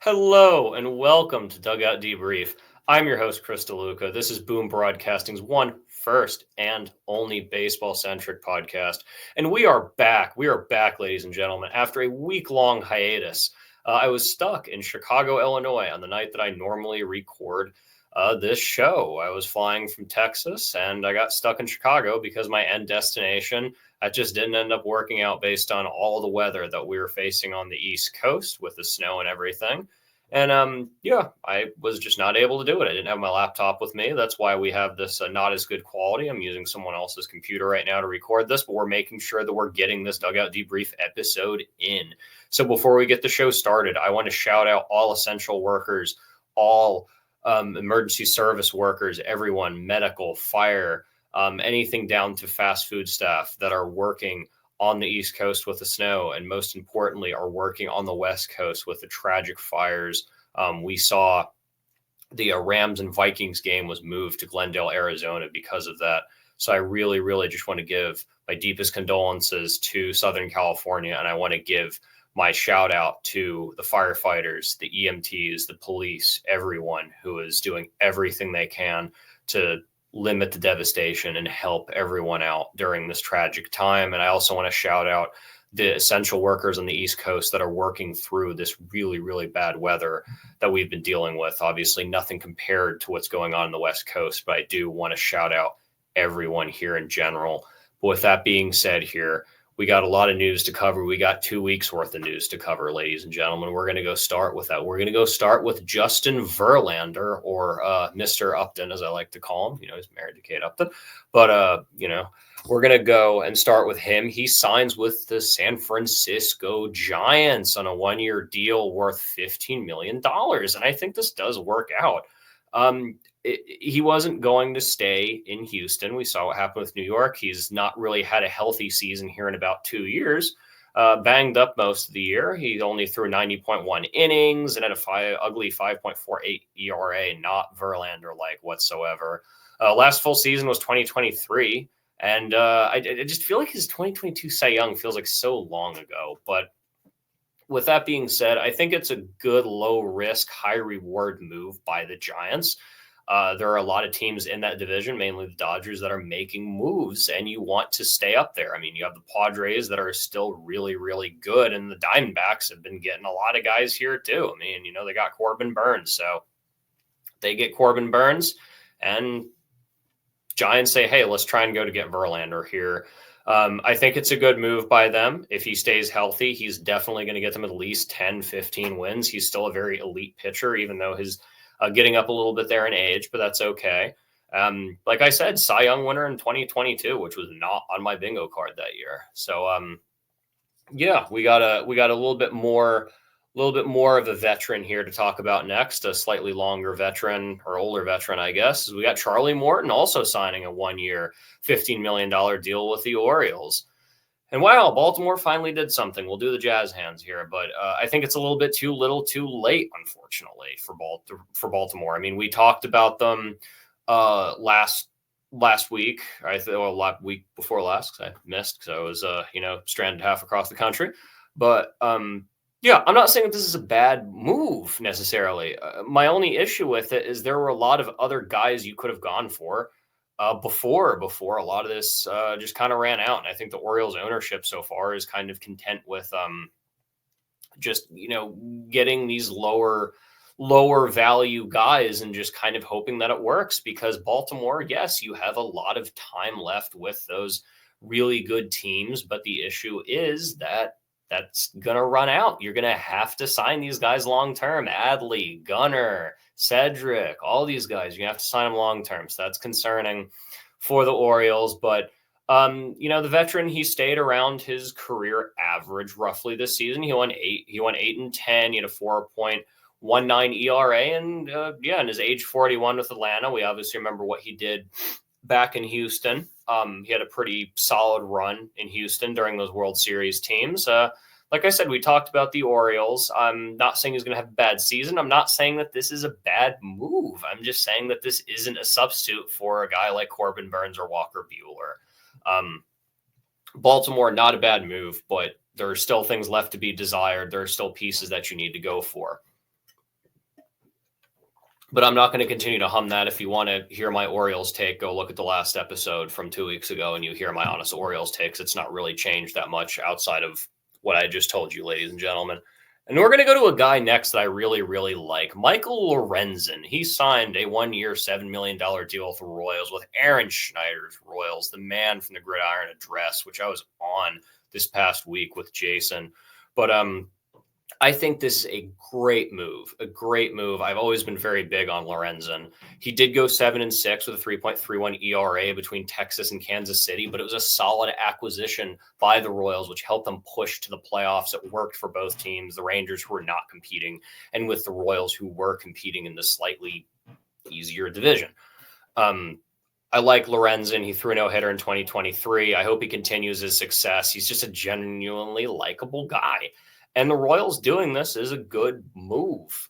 Hello and welcome to Dugout Debrief. I'm your host, Chris DeLuca. This is Boom Broadcasting's first and only baseball-centric podcast. And we are back. We are back, ladies and gentlemen, after a week-long hiatus. I was stuck in Chicago, Illinois on the night that I normally record this show. I was flying from Texas and I got stuck in Chicago because my end destination that just didn't end up working out based on all the weather that we were facing on the East Coast with the snow and everything. And I was just not able to do it. I didn't have my laptop with me. That's why we have this not as good quality. I'm using someone else's computer right now to record this, but we're making sure that we're getting this Dugout Debrief episode in. So before we get the show started, I want to shout out all essential workers, all emergency service workers, everyone, medical, fire, anything down to fast food staff that are working on the East Coast with the snow, and most importantly, are working on the West Coast with the tragic fires. We saw the Rams and Vikings game was moved to Glendale, Arizona because of that. So I really, really just want to give my deepest condolences to Southern California, and I want to give my shout out to the firefighters, the EMTs, the police, everyone who is doing everything they can to limit the devastation and help everyone out during this tragic time. And I also want to shout out the essential workers on the East Coast that are working through this really, really bad weather that we've been dealing with. Obviously, nothing compared to what's going on in the West Coast, but I do want to shout out everyone here in general. But with that being said here, we got a lot of news to cover. We got 2 weeks worth of news to cover, ladies and gentlemen. We're going to go start with that. We're going to go start with Justin Verlander, or Mr. Upton, as I like to call him. He's married to Kate Upton. But, we're going to go and start with him. He signs with the San Francisco Giants on a 1-year deal worth $15 million. And I think this does work out. He wasn't going to stay in Houston. We saw what happened with New York. He's not really had a healthy season here in about 2 years. Banged up most of the year. He only threw 90.1 innings and had a ugly 5.48 ERA, not Verlander-like whatsoever. Last full season was 2023. And I just feel like his 2022 Cy Young feels like so long ago. But with that being said, I think it's a good low-risk, high-reward move by the Giants. There are a lot of teams in that division, mainly the Dodgers, that are making moves, and you want to stay up there. I mean, you have the Padres that are still really, really good, and the Diamondbacks have been getting a lot of guys here too. I mean, they got Corbin Burns, so they get Corbin Burns, and Giants say, hey, let's try and go to get Verlander here. I think it's a good move by them. If he stays healthy, he's definitely going to get them at least 10, 15 wins. He's still a very elite pitcher, even though his getting up a little bit there in age, but that's okay. Like I said, Cy Young winner in 2022, which was not on my bingo card that year. So, we got a little bit more of a veteran here to talk about next, a slightly longer veteran or older veteran, I guess. We got Charlie Morton also signing a 1-year, $15 million deal with the Orioles. And wow, Baltimore finally did something. We'll do the jazz hands here, but I think it's a little bit too little too late, unfortunately, for Baltimore. I mean, we talked about them last week, week before last, because I missed, because I was, stranded half across the country. But I'm not saying that this is a bad move necessarily. My only issue with it is there were a lot of other guys you could have gone for before a lot of this just kind of ran out. And I think the Orioles ownership so far is kind of content with getting these lower value guys and just kind of hoping that it works, because Baltimore, yes, you have a lot of time left with those really good teams, but the issue is that's going to run out. You're going to have to sign these guys long-term. Adley, Gunnar, Cedric, all these guys, you have to sign them long-term. So that's concerning for the Orioles. But, the veteran, he stayed around his career average roughly this season. He won 8 and 10. He had a 4.19 ERA. And, in his age 41 with Atlanta, we obviously remember what he did back in Houston. He had a pretty solid run in Houston during those World Series teams. Like I said, we talked about the Orioles. I'm not saying he's going to have a bad season. I'm not saying that this is a bad move. I'm just saying that this isn't a substitute for a guy like Corbin Burns or Walker Buehler. Baltimore, not a bad move, but there are still things left to be desired. There are still pieces that you need to go for. But I'm not going to continue to hum that. If you want to hear my Orioles take, go look at the last episode from 2 weeks ago and you hear my honest Orioles takes. It's not really changed that much outside of what I just told you, ladies and gentlemen. And we're going to go to a guy next that I really, really like, Michael Lorenzen. He signed a 1-year, $7 million deal with the Royals, with Aaron Schneider's Royals, the man from the Gridiron Address, which I was on this past week with Jason. But I think this is a great move. I've always been very big on Lorenzen. He did go 7-6 with a 3.31 ERA between Texas and Kansas City, but it was a solid acquisition by the Royals, which helped them push to the playoffs. It worked for both teams, the Rangers who were not competing, and with the Royals who were competing in the slightly easier division. I like Lorenzen. He threw a no-hitter in 2023. I hope he continues his success. He's just a genuinely likable guy. And the Royals doing this is a good move,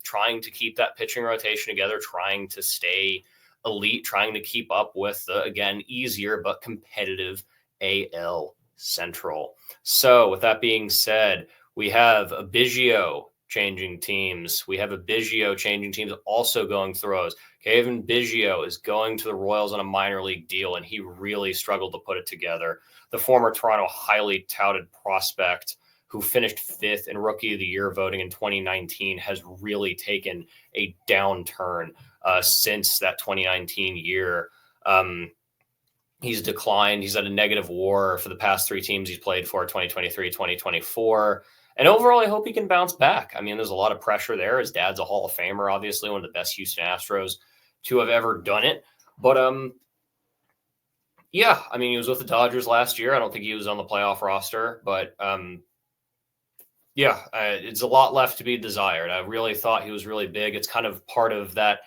trying to keep that pitching rotation together, trying to stay elite, trying to keep up with the, again, easier but competitive AL Central. So with that being said, we have a Biggio changing teams. We have a Biggio changing teams also going throws. Kevin Biggio is going to the Royals on a minor league deal, and he really struggled to put it together. The former Toronto highly touted prospect who finished 5th in Rookie of the Year voting in 2019, has really taken a downturn since that 2019 year. He's declined. He's at a negative WAR for the past 3 teams he's played for, 2023, 2024. And overall, I hope he can bounce back. I mean, there's a lot of pressure there. His dad's a Hall of Famer, obviously, one of the best Houston Astros to have ever done it. But yeah, I mean, he was with the Dodgers last year. I don't think he was on the playoff roster, but yeah, it's a lot left to be desired. I really thought he was really big. It's kind of part of that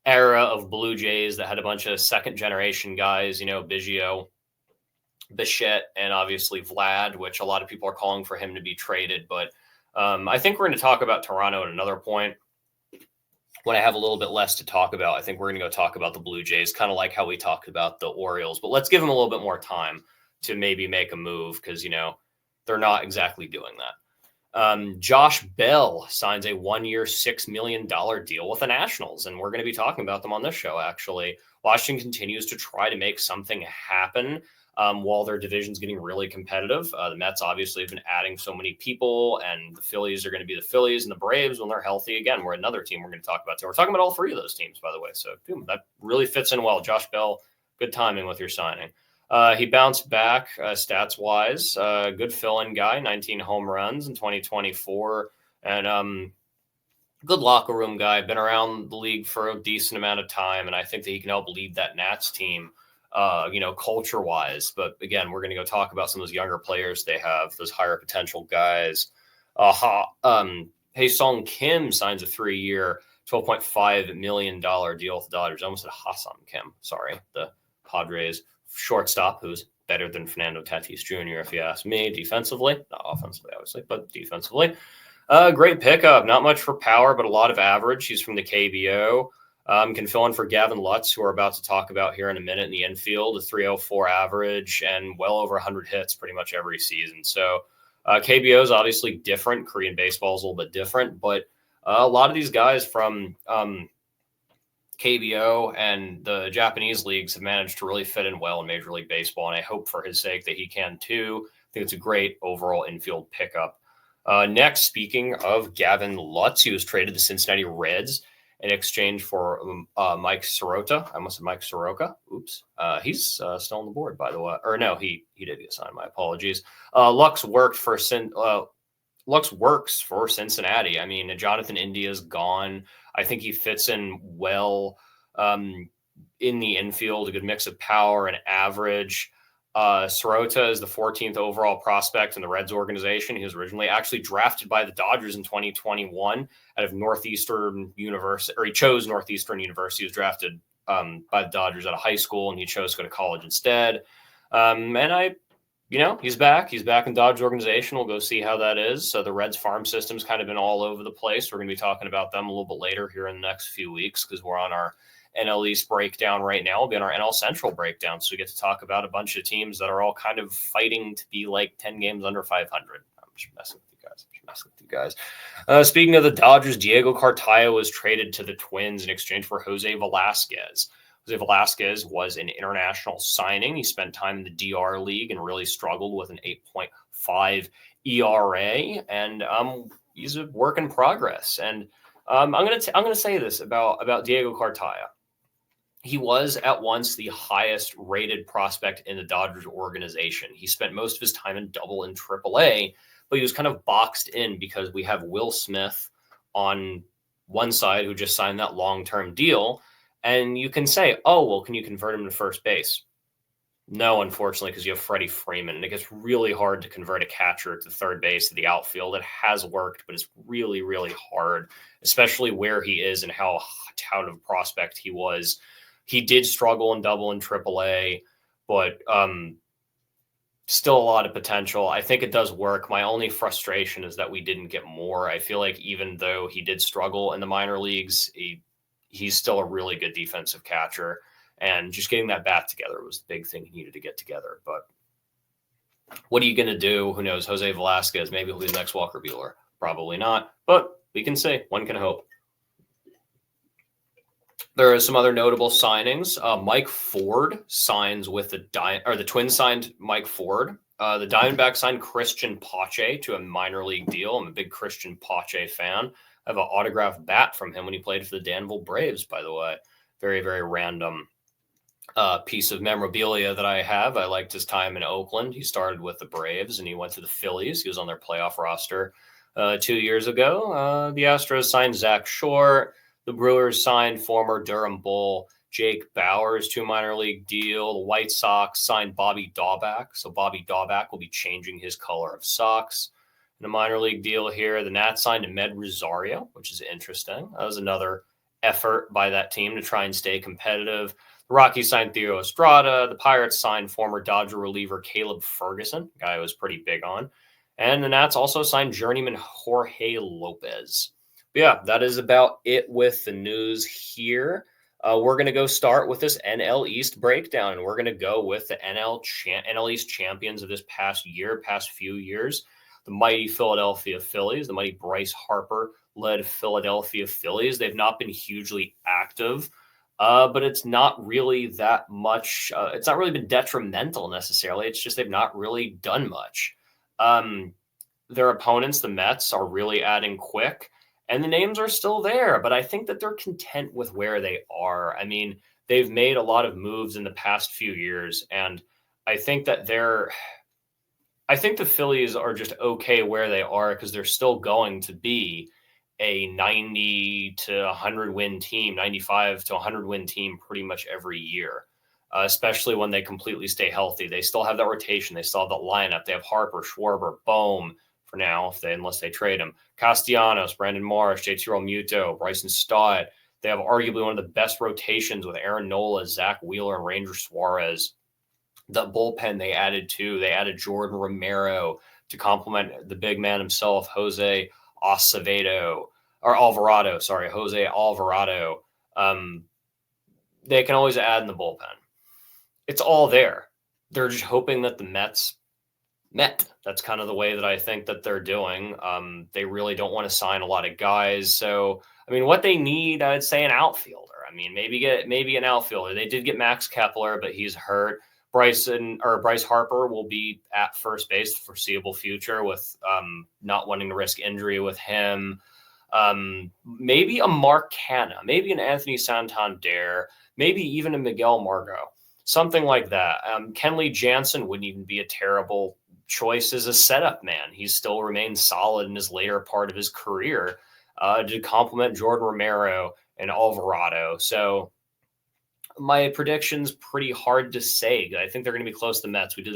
era of Blue Jays that had a bunch of second-generation guys, you know, Biggio, Bichette, and obviously Vlad, which a lot of people are calling for him to be traded. But I think we're going to talk about Toronto at another point when I have a little bit less to talk about. I think we're going to go talk about the Blue Jays, kind of like how we talked about the Orioles. But let's give them a little bit more time to maybe make a move because, you know, they're not exactly doing that. Josh Bell signs a 1-year, $6 million deal with the Nationals, and we're going to be talking about them on this show, actually. Washington continues to try to make something happen while their division's getting really competitive. The Mets obviously have been adding so many people, and the Phillies are going to be the Phillies, and the Braves, when they're healthy, again, we're another team we're going to talk about. So we're talking about all 3 of those teams, by the way. So that really fits in well. Josh Bell, good timing with your signing. He bounced back stats-wise. Good fill-in guy, 19 home runs in 2024. And good locker room guy. Been around the league for a decent amount of time, and I think that he can help lead that Nats team, you know, culture-wise. But, again, we're going to go talk about some of those younger players they have, those higher potential guys. Hae-Sung Kim signs a 3-year, $12.5 million deal with the Dodgers. I almost said Ha-Sung Kim. Sorry, the Padres shortstop who's better than Fernando Tatis Jr., if you ask me, defensively. Not offensively, obviously, but defensively. Great pickup. Not much for power, but a lot of average. He's from the KBO. Can fill in for Gavin Lutz, who we're about to talk about here in a minute in the infield, a 304 average and well over 100 hits pretty much every season. So KBO is obviously different. Korean baseball is a little bit different, but a lot of these guys from KBO and the Japanese leagues have managed to really fit in well in Major League Baseball, and I hope for his sake that he can too. I think it's a great overall infield pickup. Next, speaking of Gavin Lutz, he was traded to the Cincinnati Reds in exchange for Mike Soroka. I almost said Mike Soroka. Oops. He's still on the board, by the way. Or no, he did get signed. My apologies. Lux works for Cincinnati. I mean, Jonathan India's gone. I think he fits in well in the infield, a good mix of power and average. Soroka is the 14th overall prospect in the Reds organization. He was originally actually drafted by the Dodgers in 2021 out of Northeastern University, or he chose Northeastern University. He was drafted by the Dodgers out of high school, and he chose to go to college instead. He's back. He's back in Dodge organization. We'll go see how that is. So the Reds farm system's kind of been all over the place. We're going to be talking about them a little bit later here in the next few weeks because we're on our NL East breakdown right now. We'll be on our NL Central breakdown. So we get to talk about a bunch of teams that are all kind of fighting to be like 10 games under 500. I'm just messing with you guys. messing with you guys. Speaking of the Dodgers, Diego Cartaya was traded to the Twins in exchange for Jose Velasquez. Jose Velasquez was an international signing. He spent time in the DR League and really struggled with an 8.5 ERA, and he's a work in progress. And I'm gonna say this about Diego Cartaya. He was at once the highest rated prospect in the Dodgers organization. He spent most of his time in Double and AAA, but he was kind of boxed in because we have Will Smith on one side who just signed that long-term deal. And you can say, oh, well, can you convert him to first base? No, unfortunately, because you have Freddie Freeman. And it gets really hard to convert a catcher to third base to the outfield. It has worked, but it's really, really hard, especially where he is and how touted of a prospect he was. He did struggle in Double and AAA, but still a lot of potential. I think it does work. My only frustration is that we didn't get more. I feel like even though he did struggle in the minor leagues, he's still a really good defensive catcher. And just getting that bat together was the big thing he needed to get together. But what are you going to do? Who knows? Jose Velasquez, maybe he'll be the next Walker Buehler. Probably not. But we can say, one can hope. There are some other notable signings. Mike Ford signs with the Twins signed Mike Ford. The Diamondbacks signed Christian Pache to a minor league deal. I'm a big Christian Pache fan. I have an autographed bat from him when he played for the Danville Braves, by the way. Very, very random piece of memorabilia that I have. I liked his time in Oakland. He started with the Braves and he went to the Phillies. He was on their playoff roster 2 years ago. The Astros signed Zach Short. The Brewers signed former Durham Bull Jake Bowers to a minor league deal. The White Sox signed Bobby Dahlback. So Bobby Dahlback will be changing his color of socks in a minor league deal here. The Nats signed Ahmed Rosario, which is interesting. That was another effort by that team to try and stay competitive. The Rockies signed Theo Estrada. The Pirates signed former Dodger reliever Caleb Ferguson, a guy I was pretty big on. And the Nats also signed journeyman Jorge Lopez. But yeah, that is about it with the news here. We're going to go start with this NL East breakdown, and we're going to go with the NL East champions of this past few years, the mighty Philadelphia Phillies, the mighty Bryce Harper-led Philadelphia Phillies. They've not been hugely active, but it's not really that much. It's not really been detrimental necessarily. It's just they've not really done much. Their opponents, the Mets, are really adding quick. And the names are still there, but I think that they're content with where they are. I mean, they've made a lot of moves in the past few years, and I think that I think the Phillies are just okay where they are because they're still going to be a 90 to 100 win team, 95 to 100 win team pretty much every year, especially when they completely stay healthy. They still have that rotation. They still have that lineup. They have Harper, Schwarber, Bohm, for now, unless they trade him. Castellanos, Brandon Marsh, JT Realmuto, Bryson Stott. They have arguably one of the best rotations with Aaron Nola, Zach Wheeler, and Ranger Suarez. The bullpen they added Jordan Romero to complement the big man himself, Jose Alvarado. They can always add in the bullpen. It's all there. They're just hoping that the Mets met. That's kind of the way that I think that they're doing. They really don't want to sign a lot of guys. So, I mean, what they need, I'd say an outfielder. I mean, maybe an outfielder. They did get Max Kepler, but he's hurt. Bryce Harper will be at first base the foreseeable future with not wanting to risk injury with him. Maybe a Mark Canha, maybe an Anthony Santander, maybe even a Miguel Margot, something like that. Kenley Jansen wouldn't even be a terrible choice as a setup man. He still remains solid in his later part of his career to complement Jordan Romero and Alvarado. So my prediction's pretty hard to say. I think they're going to be close to the Mets. We did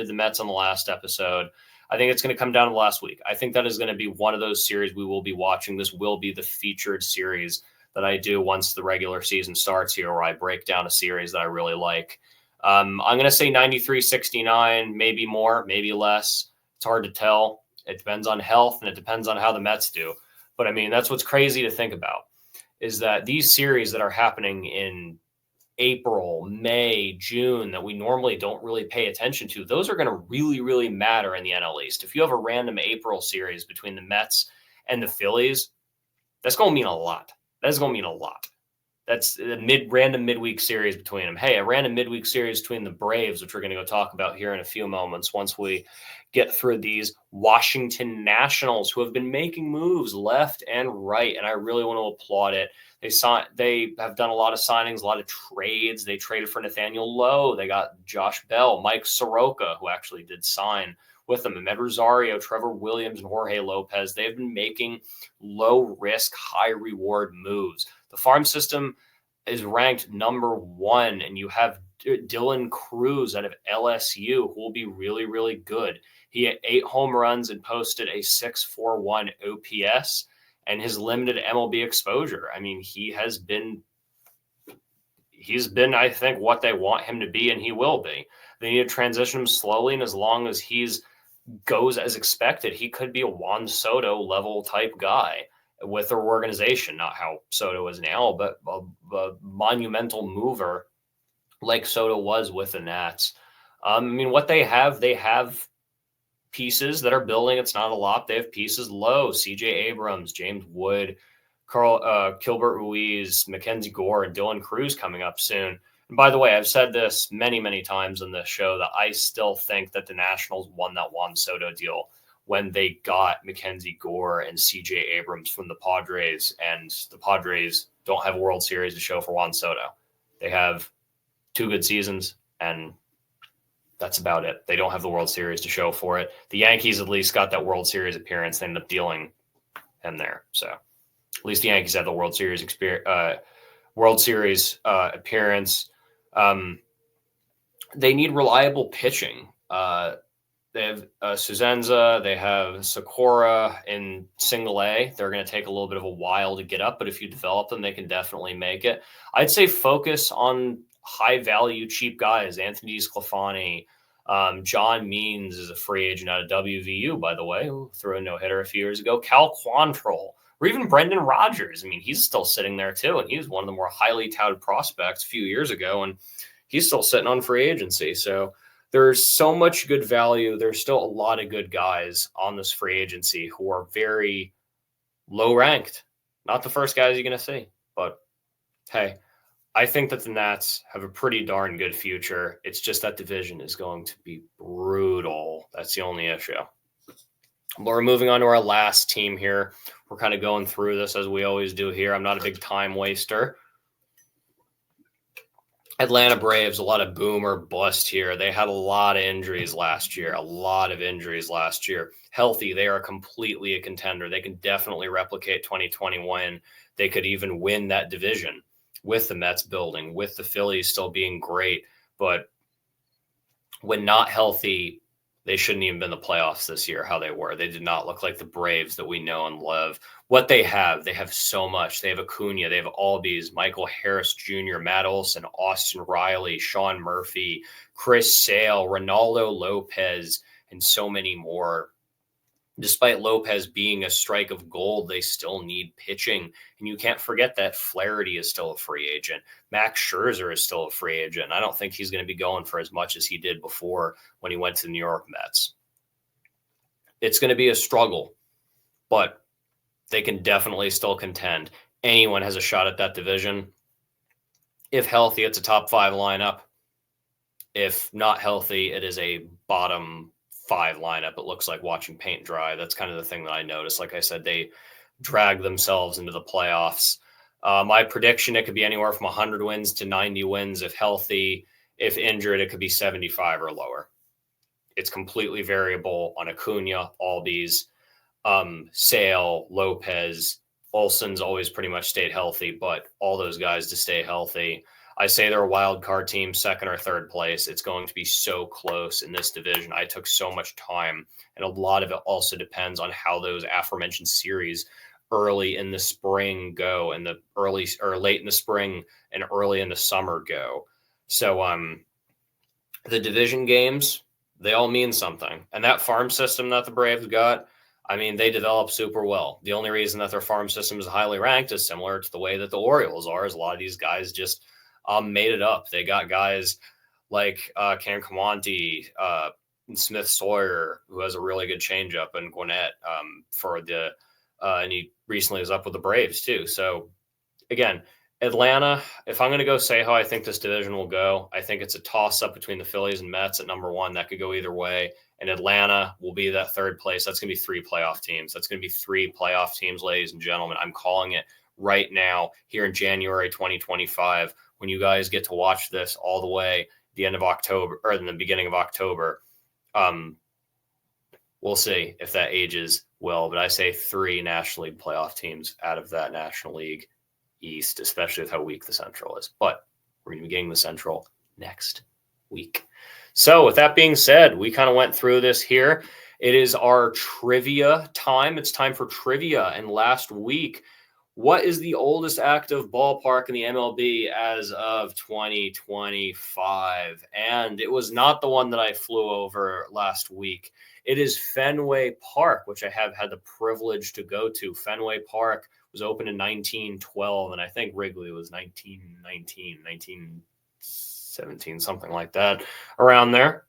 the Mets on the last episode. I think it's going to come down to last week. I think that is going to be one of those series we will be watching. This will be the featured series that I do once the regular season starts here, where I break down a series that I really like. I'm going to say 93-69, maybe more, maybe less. It's hard to tell. It depends on health, and it depends on how the Mets do. But, I mean, that's what's crazy to think about, is that these series that are happening in April, May, June that we normally don't really pay attention to, those are going to really, really matter in the NL East. If you have a random April series between the Mets and the Phillies, that's going to mean a lot. That's going to mean a lot. That's a random midweek series between them. Hey, a random midweek series between the Braves, which we're going to go talk about here in a few moments once we get through these Washington Nationals, who have been making moves left and right, and I really want to applaud it. They have done a lot of signings, a lot of trades. They traded for Nathaniel Lowe. They got Josh Bell, Mike Soroka, who actually did sign with them, Ahmed Rosario, Trevor Williams, and Jorge Lopez. They've been making low-risk, high-reward moves. The farm system is ranked number 1, and you have Dylan Cruz out of LSU, who will be really, really good. He had 8 home runs and posted a 6.41 OPS, and his limited MLB exposure. I mean, he's been, I think, what they want him to be, and he will be. They need to transition him slowly, and as long as he's goes as expected, he could be a Juan Soto level type guy with their organization, not how Soto is now, but a monumental mover like Soto was with the Nats. I mean, what they have pieces that are building. It's not a lot. They have pieces low. C.J. Abrams, James Wood, Gilbert Ruiz, Mackenzie Gore, and Dylan Cruz coming up soon. And by the way, I've said this many, many times in this show that I still think that the Nationals won that Juan Soto deal when they got Mackenzie Gore and C.J. Abrams from the Padres, and the Padres don't have a World Series to show for Juan Soto. They have 2 good seasons, and that's about it. They don't have the World Series to show for it. The Yankees at least got that World Series appearance. They ended up dealing him there. So at least the Yankees have the World Series appearance. They need reliable pitching. They have Suzenza, they have Sakura in single A. They're going to take a little bit of a while to get up, but if you develop them, they can definitely make it. I'd say focus on high-value, cheap guys. Anthony Sclafani, John Means is a free agent out of WVU, by the way, who threw a no-hitter a few years ago. Cal Quantrill, or even Brendan Rodgers. I mean, he's still sitting there, too, and he was one of the more highly touted prospects a few years ago, and he's still sitting on free agency. So there's so much good value. There's still a lot of good guys on this free agency who are very low-ranked. Not the first guys you're going to see, but hey, I think that the Nats have a pretty darn good future. It's just that division is going to be brutal. That's the only issue. We're moving on to our last team here. We're kind of going through this as we always do here. I'm not a big time waster. Atlanta Braves, a lot of boom or bust here. They had a lot of injuries last year. Healthy, they are completely a contender. They can definitely replicate 2021. They could even win that division with the Mets building, with the Phillies still being great. But when not healthy, they shouldn't even been in the playoffs this year, how they were. They did not look like the Braves that we know and love. What they have so much. They have Acuna, they have Albies, Michael Harris Jr., Matt Olson, Austin Riley, Sean Murphy, Chris Sale, Ronaldo Lopez, and so many more. Despite Lopez being a strike of gold, they still need pitching. And you can't forget that Flaherty is still a free agent. Max Scherzer is still a free agent. I don't think he's going to be going for as much as he did before when he went to the New York Mets. It's going to be a struggle, but they can definitely still contend. Anyone has a shot at that division. If healthy, it's a top 5 lineup. If not healthy, it is a bottom 5 lineup. It looks like watching paint dry. That's kind of the thing that I noticed. Like I said, they drag themselves into the playoffs. My prediction, it could be anywhere from 100 wins to 90 wins if healthy. If injured, it could be 75 or lower. It's completely variable on Acuna, Albies, Sale, Lopez. Olson's always pretty much stayed healthy, but all those guys to stay healthy. I say they're a wild card team, 2nd or 3rd place. It's going to be so close in this division. I took so much time, and a lot of it also depends on how those aforementioned series early in the spring go, and the early or late in the spring and early in the summer go. So the division games, they all mean something. And that farm system that the Braves got, I mean, they develop super well. The only reason that their farm system is highly ranked is similar to the way that the Orioles are, is a lot of these guys just made it up. They got guys like Cam Camonte, Smith Sawyer, who has a really good changeup, and Gwinnett for the and he recently was up with the Braves too. So again, Atlanta, if I'm going to go say how I think this division will go, I think it's a toss-up between the Phillies and Mets at number one. That could go either way. And Atlanta will be that third place. That's going to be three playoff teams. That's going to be three playoff teams, ladies and gentlemen. I'm calling it right now here in January 2025 when you guys get to watch this all the way the end of October or in the beginning of October. We'll see if that ages well, but I say three National League playoff teams out of that National League East, especially with how weak the Central is. But we're going to be getting the Central next week. So with that being said, we kind of went through this here. It is our trivia time. It's time for trivia. And last week, what is the oldest active ballpark in the MLB as of 2025? And it was not the one that I flew over last week. It is Fenway Park, which I have had the privilege to go to. Fenway Park was opened in 1912, and I think Wrigley was 1919, 1917, something like that, around there.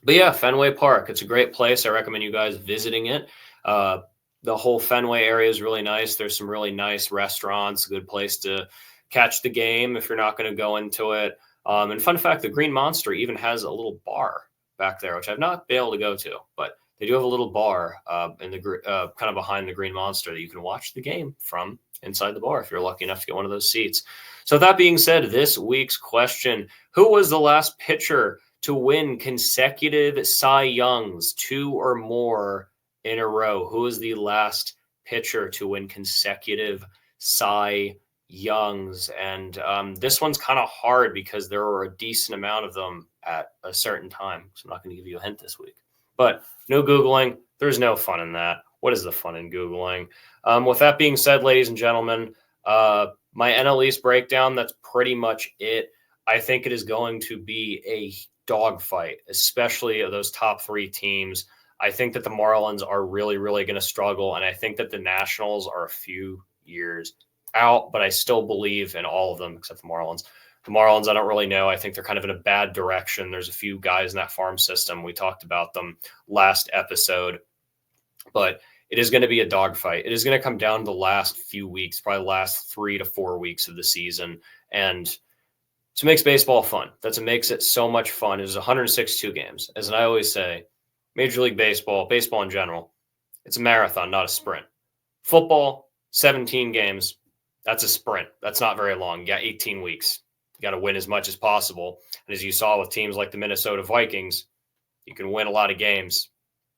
But yeah, Fenway Park, it's a great place. I recommend you guys visiting it. The whole Fenway area is really nice. There's some really nice restaurants, a good place to catch the game if you're not going to go into it. And fun fact, the Green Monster even has a little bar back there, which I've not been able to go to, but they do have a little bar in the kind of behind the Green Monster that you can watch the game from inside the bar if you're lucky enough to get one of those seats. So that being said, this week's question, who was the last pitcher to win consecutive Cy Youngs, 2 or more in a row? Who is the last pitcher to win consecutive Cy Youngs? And this one's kind of hard because there were a decent amount of them at a certain time. So I'm not going to give you a hint this week. But no Googling. There's no fun in that. What is the fun in Googling? With that being said, ladies and gentlemen, my NL East breakdown, that's pretty much it. I think it is going to be a dogfight, especially of those top three teams. I think that the Marlins are really, really going to struggle, and I think that the Nationals are a few years out, but I still believe in all of them except the Marlins. The Marlins, I don't really know. I think they're kind of in a bad direction. There's a few guys in that farm system. We talked about them last episode, but it is going to be a dogfight. It is going to come down to the last few weeks, probably the last 3 to 4 weeks of the season, and it makes baseball fun. That's what makes it so much fun. It is 162 games. As I always say, Major League Baseball, baseball in general, it's a marathon, not a sprint. Football, 17 games. That's a sprint. That's not very long. You got 18 weeks. You got to win as much as possible. And as you saw with teams like the Minnesota Vikings, you can win a lot of games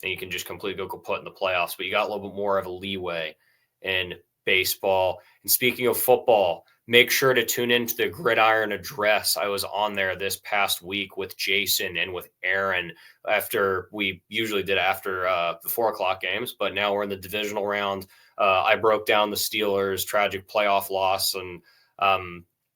and you can just completely go put in the playoffs. But you got a little bit more of a leeway in baseball. And speaking of football, make sure to tune into the Gridiron Address. I was on there this past week with Jason and with Aaron after we usually did after the 4 o'clock games, but now we're in the divisional round. I broke down the Steelers' tragic playoff loss, and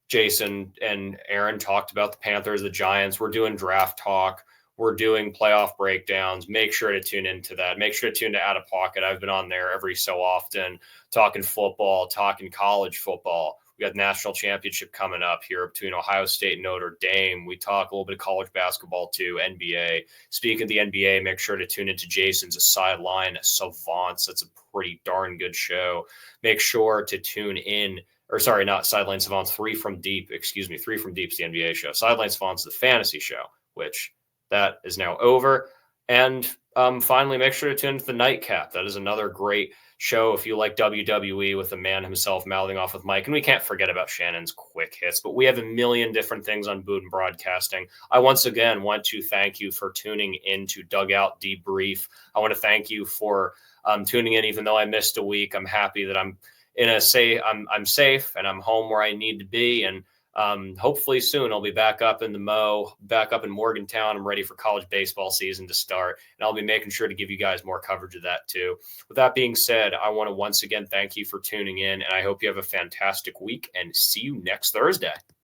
Jason and Aaron talked about the Panthers, the Giants. We're doing draft talk. We're doing playoff breakdowns. Make sure to tune into that. Make sure to tune to Out of Pocket. I've been on there every so often talking football, talking college football. We got the national championship coming up here between Ohio State and Notre Dame. We talk a little bit of college basketball too, NBA. Speaking of the NBA, make sure to tune into Jason's Sideline Savants. That's a pretty darn good show. Make sure to tune in, or sorry, not Sideline Savants, Three from Deep is the NBA show. Sideline Savants is the fantasy show, which that is now over. And finally, make sure to tune into the Nightcap. That is another great show if you like WWE with the man himself mouthing off with Mike. And we can't forget about Shannon's quick hits, but we have a million different things on Boot and Broadcasting. I once again want to thank you for tuning in to Dugout Debrief. I want to thank you for tuning in, even though I missed a week. I'm happy that I'm I'm safe and I'm home where I need to be. And hopefully soon I'll be back up in the Mo, back up in Morgantown. I'm ready for college baseball season to start, and I'll be making sure to give you guys more coverage of that too. With that being said, I want to once again thank you for tuning in, and I hope you have a fantastic week and see you next Thursday.